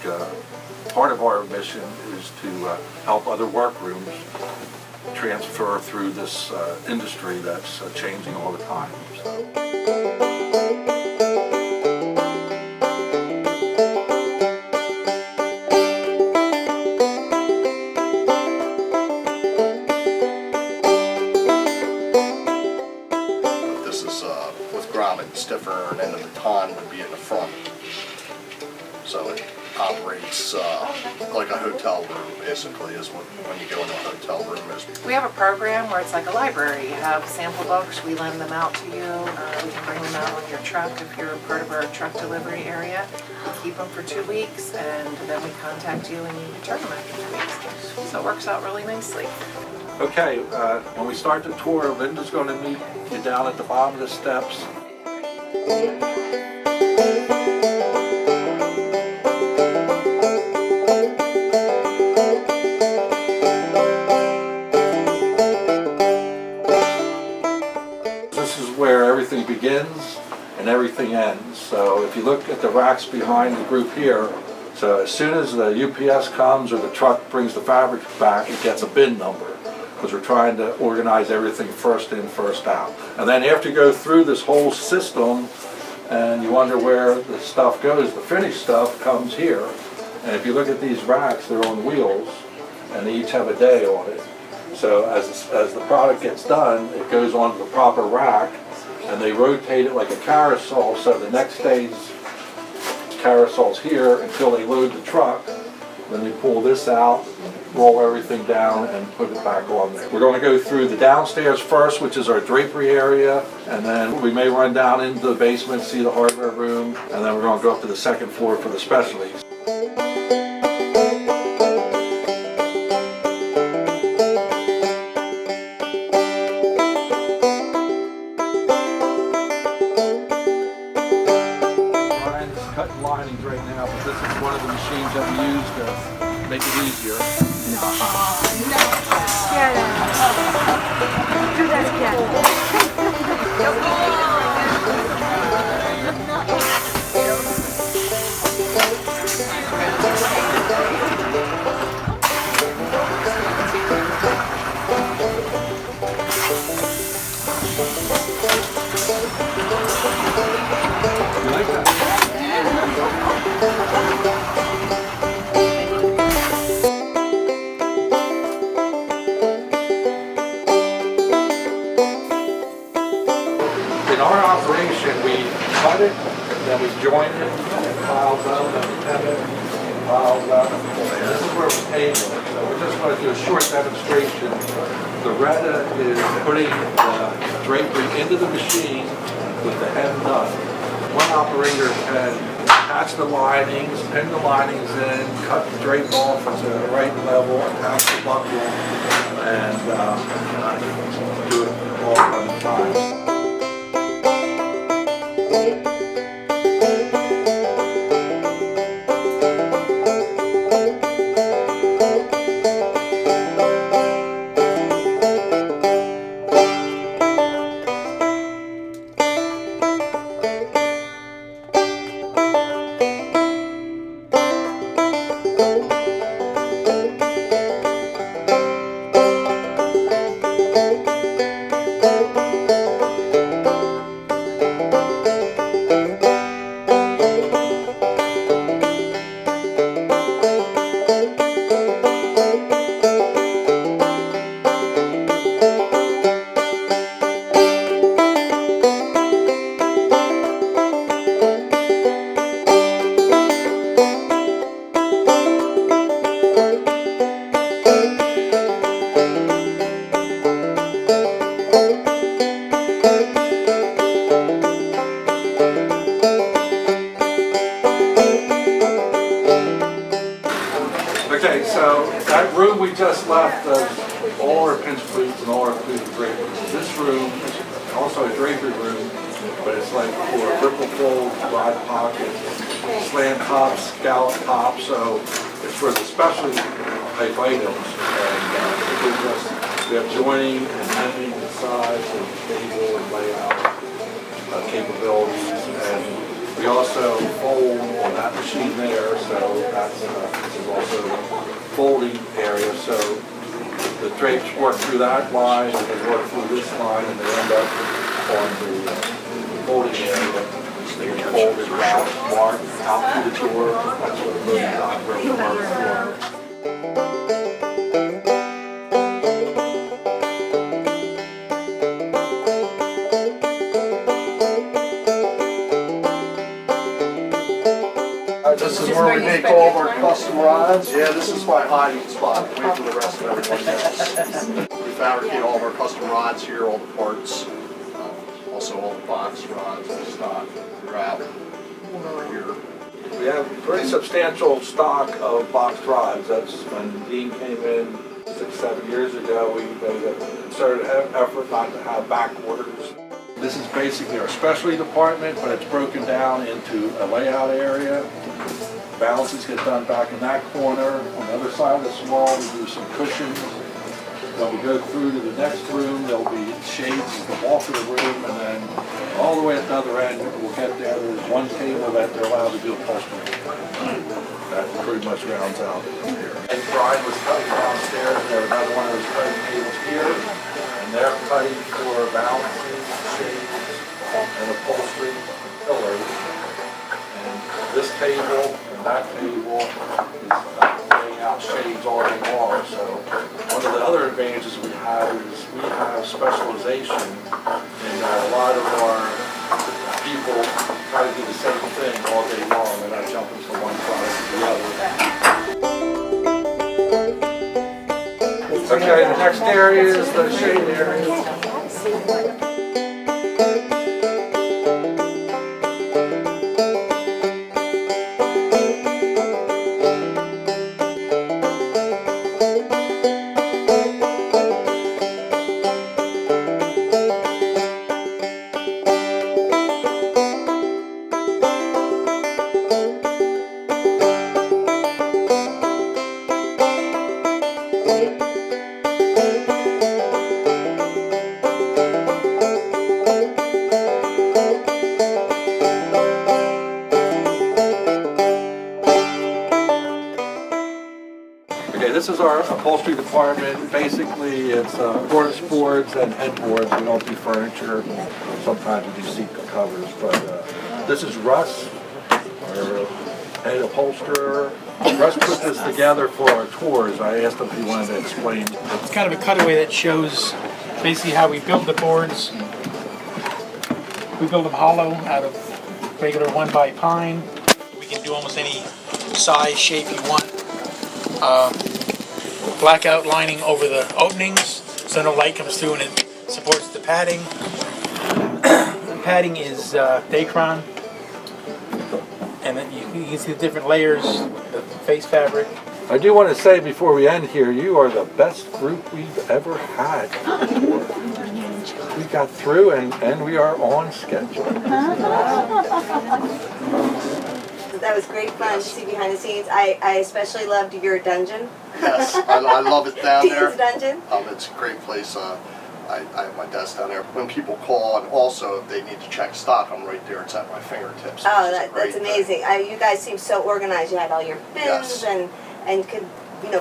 big part of our mission is to help other workrooms transfer through this industry that's changing all the time. This is with grommet stiffer, and then the baton would be in the front. So it operates like a hotel room, basically, is what when you go into a hotel room is. We have a program where it's like a library. You have sample books, we lend them out to you. We can bring them out on your truck if you're part of our truck delivery area. We keep them for 2 weeks, and then we contact you and you return them after 2 weeks. So it works out really nicely. Okay, when we start the tour, Linda's going to meet you down at the bottom of the steps. This is where everything begins and everything ends. So if you look at the racks behind the group here, so as soon as the UPS comes or the truck brings the fabric back, it gets a bin number, because we're trying to organize everything first in, first out. And then after you go through this whole system and you wonder where the stuff goes, the finished stuff comes here. And if you look at these racks, they're on wheels and they each have a day on it. So as the product gets done, it goes onto the proper rack and they rotate it like a carousel, so the next day's carousel's here until they load the truck. Then they pull this out, roll everything down, and put it back on there. We're going to go through the downstairs first, which is our drapery area, and then we may run down into the basement, see the hardware room, and then we're going to go up to the second floor for the specialties. Brian's cutting linings right now, but this is one of the machines that we use to make it easier. You like that? In our operation, we cut it, then we join it, and it piles up, and we hem it, and piles up. And this is where we're painting it. So we're just going to do a short demonstration. The Retta is putting the drapery into the machine with the hem done. One operator can attach the linings, pin the linings in, cut the drape off to the right level, attach the buckle, and do it all at one time. Okay, so that room we just left, all our pinch flutes and all our fluted drapery. This room is also a drapery room, but it's like for ripple fold, wide pockets, slant tops, scallop tops, so it's for the specialty type items. And we have joining and hemming and size and table and layout capabilities, and we We also fold on that machine there, so that's, this is also a folding area, so the drapes work through that line, and they work through this line, and they end up on the folding area. They get folded, wrapped, marked, out through the door. That's what a moving operator works for. This is where we make all of our custom rods. Yeah, this is my hiding spot, away from the rest of everything else. We fabricate all of our custom rods here, all the parts, also all the box rods and stock throughout over here. We have a pretty substantial stock of boxed rods. That's when Dean came in 6-7 years ago. We made a concerted effort not to have back orders. This is basically our specialty department, but it's broken down into a layout area. Balances get done back in that corner. On the other side of this wall, we do some cushions. Then we go through to the next room. There'll be shades, the bulk of the room, and then all the way at the other end, we'll get there. There's one table that they're allowed to do upholstery. That pretty much rounds out here. And Brian was cutting downstairs. There's another one of those cutting tables here, and they're cutting for balances, shades, and upholstery pillars. And this table and that table is laying out shades all day long. So one of the other advantages we have is we have specialization in that a lot of our people try to do the same thing all day long. They're not jumping from one product to the other. Okay, the next area is the shade area. This is our upholstery department. Basically, it's cornice boards and headboards. We don't do furniture. Sometimes we do seat covers, but this is Russ, our head upholsterer. Russ put this together for our tours. I asked him if he wanted to explain. It's kind of a cutaway that shows basically how we build the boards. We build them hollow out of regular 1x pine. We can do almost any size, shape you want. Blackout lining over the openings so no light comes through and it supports the padding. The padding is Dacron, and then you can see the different layers, the face fabric. I do want to say before we end here, you are the best group we've ever had. We got through and we are on schedule. That was great fun to see behind the scenes. I especially loved your dungeon. Yes, I love it down there. Dean's dungeon. It's a great place. I have my desk down there. When people call, and also if they need to check stock, I'm right there. It's at my fingertips. Oh, that's amazing. You guys seem so organized. You had all your bins Yes. and could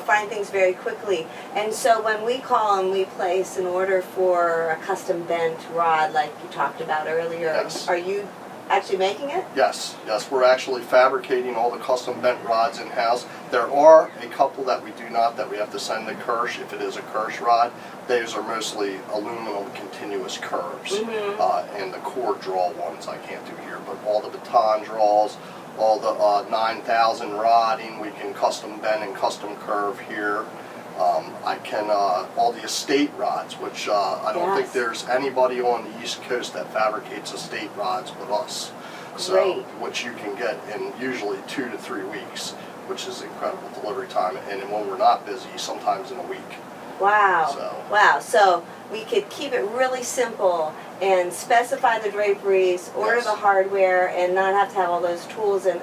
find things very quickly. And so when we call and we place an order for a custom bent rod like you talked about earlier, Yes. are you actually making it? Yes, we're actually fabricating all the custom bent rods in-house. There are a couple that we do not, that we have to send to Kirsch if it is a Kirsch rod. Those are mostly aluminum continuous curves, and the core draw ones I can't do here, but all the baton draws, all the 9,000 rodding, we can custom bend and custom curve here. I can, all the estate rods, which I don't think there's anybody on the East Coast that fabricates estate rods with us. So, which you can get in usually 2 to 3 weeks, which is incredible delivery time. And when we're not busy, sometimes in a week. Wow. So. Wow. So we could keep it really simple and specify the draperies, order the hardware, and not have to have all those tools in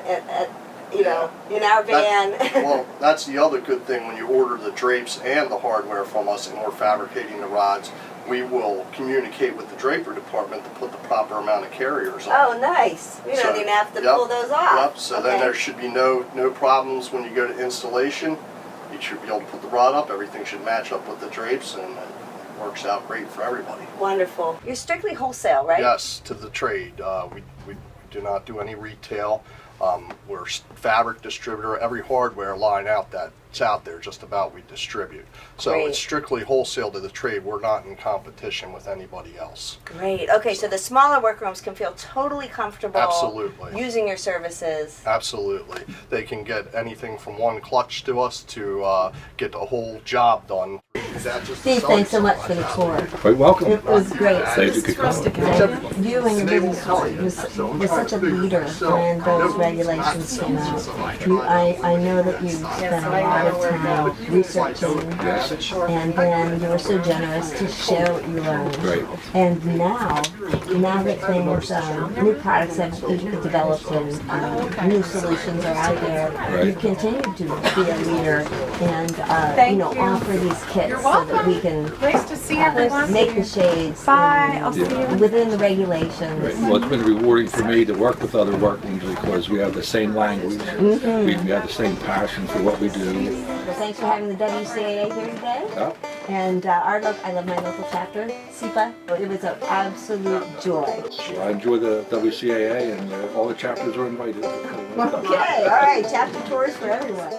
our van. Well, that's the other good thing when you order the drapes and the hardware from us and we're fabricating the rods. we will communicate with the drapery department to put the proper amount of carriers on. Oh, nice. You don't even have to pull those off. Yep, so then there should be no problems when you go to installation. You should be able to put the rod up, everything should match up with the drapes, and it works out great for everybody. Wonderful. You're strictly wholesale, right? Yes, to the trade. We do not do any retail. We're fabric distributor. Every hardware line that's out there, just about, we distribute. So Great. it's strictly wholesale to the trade. We're not in competition with anybody else. Great. Okay, so the smaller workrooms can feel totally comfortable Absolutely. using your services. Absolutely. They can get anything from one clutch to us to get the whole job done. Steve, thanks so much for the tour. Quite welcome. It was great. Glad you could come. You and your business was such a leader when those regulations came out. I know that you spent a lot of time researching, and then you were so generous to share what you learned. Right. And now that things, new products have developed and new solutions are out there, you Right. continue to be a leader and offer these kits so that we can Nice to see everyone. make the shades. Bye. I'll see you. Within the regulations. Right. Well, it's been rewarding for me to work with other workrooms because we have the same language. We have the same passion for what we do. Well, thanks for having the WCAA here today. Yeah. And I love my local chapter, SIPA. It was an absolute joy. So I enjoy the WCAA, and all the chapters are invited. Okay, all right, chapter tours for everyone.